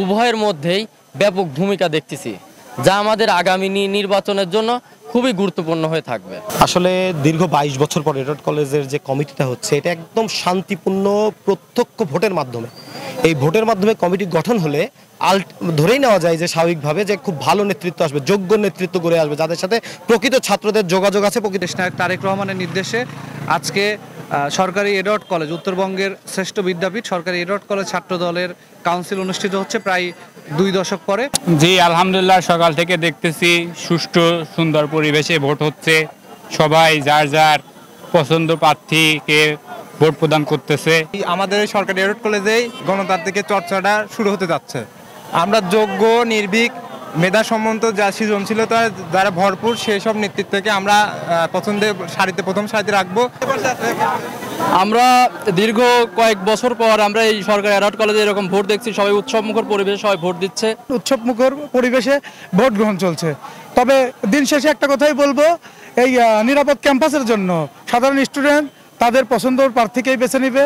উভয়ের মধ্যেই ব্যাপক ভূমিকা দেখতেছি, যা আমাদের আগামী নির্বাচনের জন্য খুবই গুরুত্বপূর্ণ হয়ে থাকবে। আসলে দীর্ঘ 22 বছর পর এডওয়ার্ড কলেজের যে কমিটিটা হচ্ছে, এটা একদম শান্তিপূর্ণ প্রত্যক্ষ ভোটের মাধ্যমে, এই ভোটের মাধ্যমে কমিটি গঠন হলে ধরেই নেওয়া যায় যে স্বাভাবিকভাবে যে খুব ভালো নেতৃত্ব আসবে, যোগ্য নেতৃত্ব গড়ে আসবে, যাদের সাথে প্রকৃত ছাত্রদের যোগাযোগ আছে। প্রকৃত তারেক রহমানের নির্দেশে আজকে সরকারি এডওয়ার্ড কলেজ, উত্তরবঙ্গের শ্রেষ্ঠ বিদ্যাপীঠ সরকারি এডওয়ার্ড কলেজ ছাত্র দলের কাউন্সিল অনুষ্ঠিত হচ্ছে প্রায় 2 দশক পরে। জি আলহামদুলিল্লাহ, সকাল থেকে দেখতেছি সুষ্ঠু সুন্দর পরিবেশে ভোট হচ্ছে। সবাই যার যার পছন্দ প্রার্থীকে ভোট প্রদান করতেছে। আমাদের সরকারি এডওয়ার্ড কলেজেই গণতান্ত্রিকের চর্চাটা শুরু হতে যাচ্ছে। আমরা যোগ্য, নির্ভীক, মেধা সম্বন্ধ যা সৃজনশীলতা যারা ভরপুর, সেই সব নেতৃত্বকে আমরা প্রথম সারিতে রাখবো। আমরা দীর্ঘ কয়েক বছর পর আমরা এই সরকারি এডওয়ার্ড কলেজে এরকম ভোট দেখছি। সবাই উৎসবমুখর পরিবেশে সবাই ভোট দিচ্ছে, উৎসবমুখর পরিবেশে ভোট গ্রহণ চলছে। তবে দিন শেষে একটা কথাই বলবো, এই নিরাপদ ক্যাম্পাসের জন্য সাধারণ স্টুডেন্ট তাদের পছন্দের প্রার্থীকেই বেছে নেবে।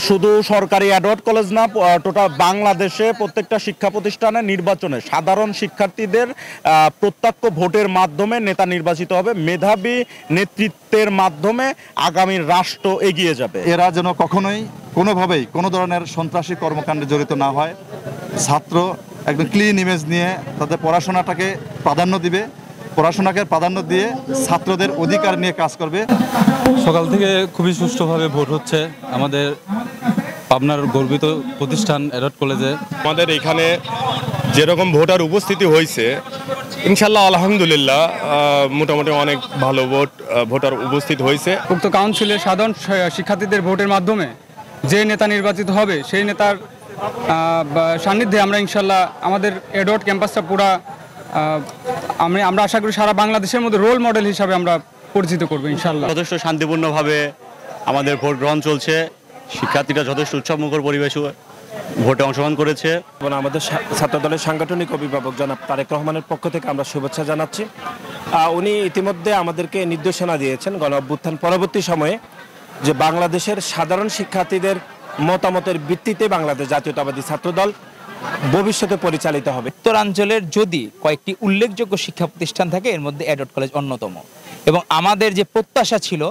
শুধু সরকারি এডওয়ার্ড কলেজ না, টোটাল বাংলাদেশে প্রত্যেকটা শিক্ষা প্রতিষ্ঠানের নির্বাচনে সাধারণ শিক্ষার্থীদের প্রত্যক্ষ ভোটের মাধ্যমে নেতা নির্বাচিত হবে। মেধাবী নেতৃত্বের মাধ্যমে আগামীর রাষ্ট্র এগিয়ে যাবে। এরা যেন কখনোই কোনোভাবেই কোনো ধরনের সন্ত্রাসী কর্মকাণ্ডে জড়িত না হয়। ছাত্র একদম ক্লিন ইমেজ নিয়ে তাদের পড়াশোনাটাকে প্রাধান্য দিবে, পড়াশোনাকে প্রাধান্য দিয়ে ছাত্রদের অধিকার নিয়ে কাজ করবে। সকাল থেকে খুবই সুষ্ঠুভাবে ভোট হচ্ছে আমাদের পাবনার গর্বিত প্রতিষ্ঠান এডওয়ার্ড কলেজে। আমাদের এখানে যেরকম ভোটার উপস্থিতি হয়েছে, ইনশাল্লাহ আলহামদুলিল্লাহ মোটামুটি অনেক ভালো ভোটার উপস্থিত হয়েছে। উক্ত কাউন্সিলের সাধারণ শিক্ষার্থীদের ভোটের মাধ্যমে যে নেতা নির্বাচিত হবে, সেই নেতার সান্নিধ্যে আমরা ইনশাল্লাহ আমাদের এডওয়ার্ড ক্যাম্পাসটা পুরা আমরা আশা করি সারা বাংলাদেশের মধ্যে রোল মডেল হিসাবে আমরা পরিচিত করবো ইনশাল্লাহ। যথেষ্ট শান্তিপূর্ণভাবে আমাদের ভোট গ্রহণ চলছে। শিক্ষার্থীরা যথেষ্ট উৎসবমুখর পরিবেশে ভোটে অংশগ্রহণ করেছে। এবং আমাদের ছাত্র দলের সাংগঠনিক অভিভাবক জনাব তারেক রহমানের পক্ষ থেকে আমরা শুভেচ্ছা জানাচ্ছি। উনি ইতিমধ্যে আমাদেরকে নির্দেশনা দিয়েছেন গণ অভ্যুত্থান পরবর্তী সময়ে যে বাংলাদেশের সাধারণ শিক্ষার্থীদের মতামতের ভিত্তিতে বাংলাদেশ জাতীয়তাবাদী ছাত্রদল ভবিষ্যতে পরিচালিত হবে। উত্তরাঞ্চলের যদি কয়েকটি উল্লেখযোগ্য শিক্ষা প্রতিষ্ঠান থাকে, এর মধ্যে এডওয়ার্ড কলেজ অন্যতম। এবং আমাদের যে প্রত্যাশা ছিল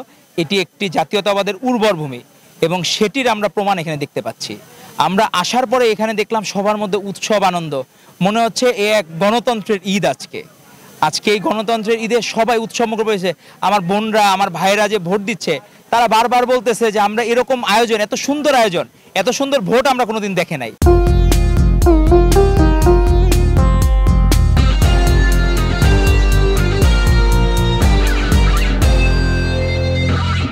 এটি একটি জাতীয়তাবাদের উর্বর ভূমি, এবং সেটির আমরা প্রমাণ এখানে দেখতে পাচ্ছি। আমরা আসার পরে এখানে দেখলাম সবার মধ্যে উৎসব, আনন্দ, মনে হচ্ছে এক গণতন্ত্রের ঈদ। আজকে এই গণতন্ত্রের ঈদে সবাই উৎসবমুখর হয়েছে। আমার বোনরা, আমার ভাইরা যে ভোট দিচ্ছে, তারা বারবার বলতেছে যে আমরা এরকম আয়োজন, এত সুন্দর আয়োজন, এত সুন্দর ভোট আমরা কোনোদিন দেখে নাই।